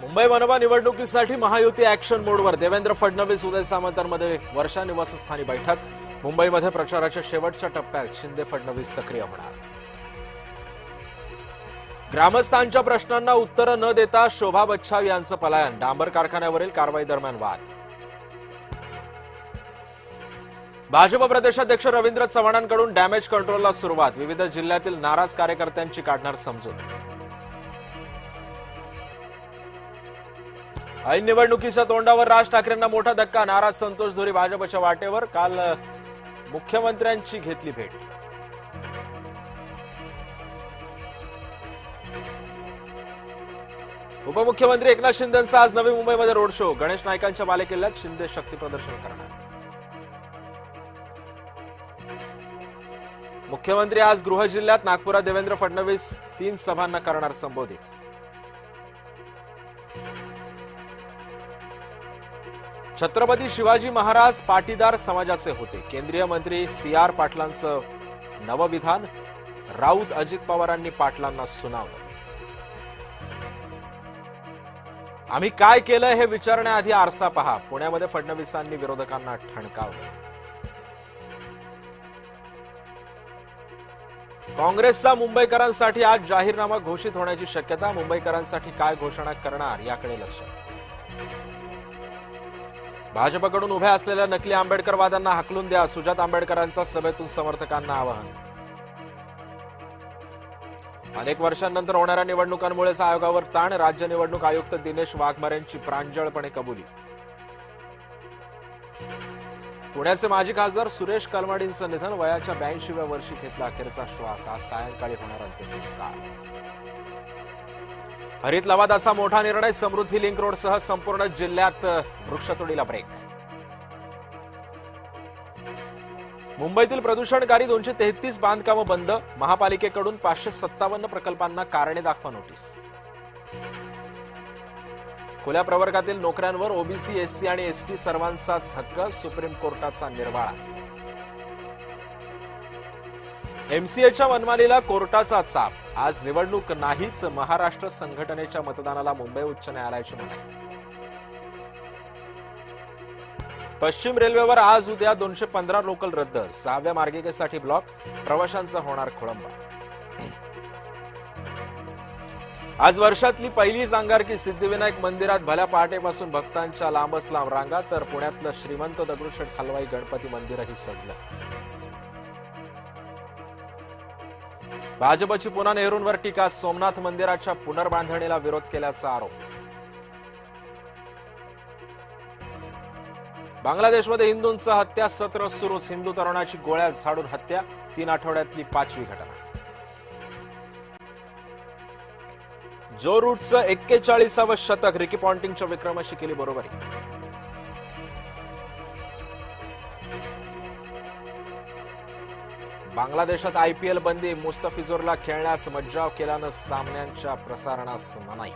मुंबई मनपा निवडणुकीसाठी महायुती ऍक्शन मोडवर देवेंद्र फडणवीस उदय सामंतांमध्ये वर्षा निवासस्थानी बैठक। मुंबईमध्ये प्रचाराच्या शेवटच्या टप्प्यात शिंदे फडणवीस सक्रिय होणार। ग्रामस्थांच्या प्रश्नांना उत्तरं न देता शोभा बच्छाव यांचं पलायन। डांबर कारखान्यावरील कारवाई दरम्यान वाद। भाजप प्रदेशाध्यक्ष रवींद्र चव्हाणांकडून डॅमेज कंट्रोलला सुरुवात। विविध जिल्ह्यातील नाराज कार्यकर्त्यांची काढणार समजूत। ऐन निवडणुकीच्या तोंडावर राज ठाकरेंना मोठा धक्का। नाराज संतोष धुरी भाजपच्या वाटेवर। काल मुख्यमंत्र्यांची घेतली भेट। उपमुख्यमंत्री एकनाथ शिंदेंचा आज नवी मुंबईमध्ये रोड शो। गणेश नाईकांच्या बालेकिल्ल्यात शिंदे शक्ती प्रदर्शन करणार। मुख्यमंत्री आज गृह जिल्ह्यात। नागपुरात देवेंद्र फडणवीस 3 सभांना करणार संबोधित। छत्रपती शिवाजी महाराज पाटीदार समाजाचे होते। केंद्रीय मंत्री CR पाटलांचं नवविधान। राऊत अजित पवारांनी पाटलांना सुनावलं। आम्ही काय केलं हे विचारण्याआधी आरसा पहा। पुण्यामध्ये फडणवीसांनी विरोधकांना ठणकावलं। काँग्रेसचा मुंबईकरांसाठी आज जाहीरनामा घोषित होण्याची शक्यता। मुंबईकरांसाठी काय घोषणा करणार याकडे लक्ष। भाजपकडून उभ्या असलेल्या नकली आंबेडकरवाद्यांना हाकलून द्या। सुजात आंबेडकरांचा सभेतून समर्थकांना आवाहन। अनेक वर्षांनंतर होणाऱ्या निवडणुकांमुळेच आयोगावर ताण। राज्य निवडणूक आयुक्त दिनेश वाघमारेंची प्रांजळपणे कबुली। पुण्याचे माजी खासदार सुरेश कलमाडींचं निधन। वयाच्या 82व्या वर्षी घेतला अखेरचा श्वास। आज सायंकाळी होणार अंत्यसंस्कार। हरित लवादाचा मोठा निर्णय। समृद्धी लिंक रोडसह संपूर्ण जिल्ह्यात वृक्षतोडीला ब्रेक। मुंबईतील प्रदूषणकारी 233 बांधकामं बंद। महापालिकेकडून 557 प्रकल्पांना कारणे दाखवा नोटीस। खुल्या प्रवर्गातील नोकऱ्यांवर ओबीसी, एससी आणि एसटी सर्वांचाच हक्क। सुप्रीम कोर्टाचा निर्वाळा। MCAच्या मनमानीला कोर्टाचा चाप। आज निवडणूक नाहीच। महाराष्ट्र संघटनेच्या मतदानाला मुंबई उच्च न्यायालयाची मनाई। पश्चिम रेल्वेवर आज उद्या 215 लोकल रद्द। 6व्या मार्गिकेसाठी ब्लॉक। प्रवाशांचा होणार खोळंबा। आज वर्षातली पहिलीच अंगारकी। सिद्धिविनायक मंदिरात भल्या पहाटेपासून भक्तांच्या लांबच लांब रांगा। तर पुण्यातलं श्रीमंत दगडूशेठ हलवाई गणपती मंदिरही सजलं। भाजपची पुन्हा नेहरूंवर टीका। सोमनाथ मंदिराच्या पुनर्बांधणीला विरोध केल्याचा आरोप। बांगलादेशमध्ये हिंदूंचं हत्या सत्र सुरूच। हिंदू तरुणाची गोळ्या झाडून हत्या। 3 आठवड्यातली 5वी घटना। जो रूटचं 41वे शतक। रिकी पॉन्टिंगच्या विक्रमाशी केली बरोबरी। बांगलादेशात IPL बंदी। मुस्तफिजुरला खेळण्यास मज्जाव केल्यानं सामन्यांच्या प्रसारणास मनाई।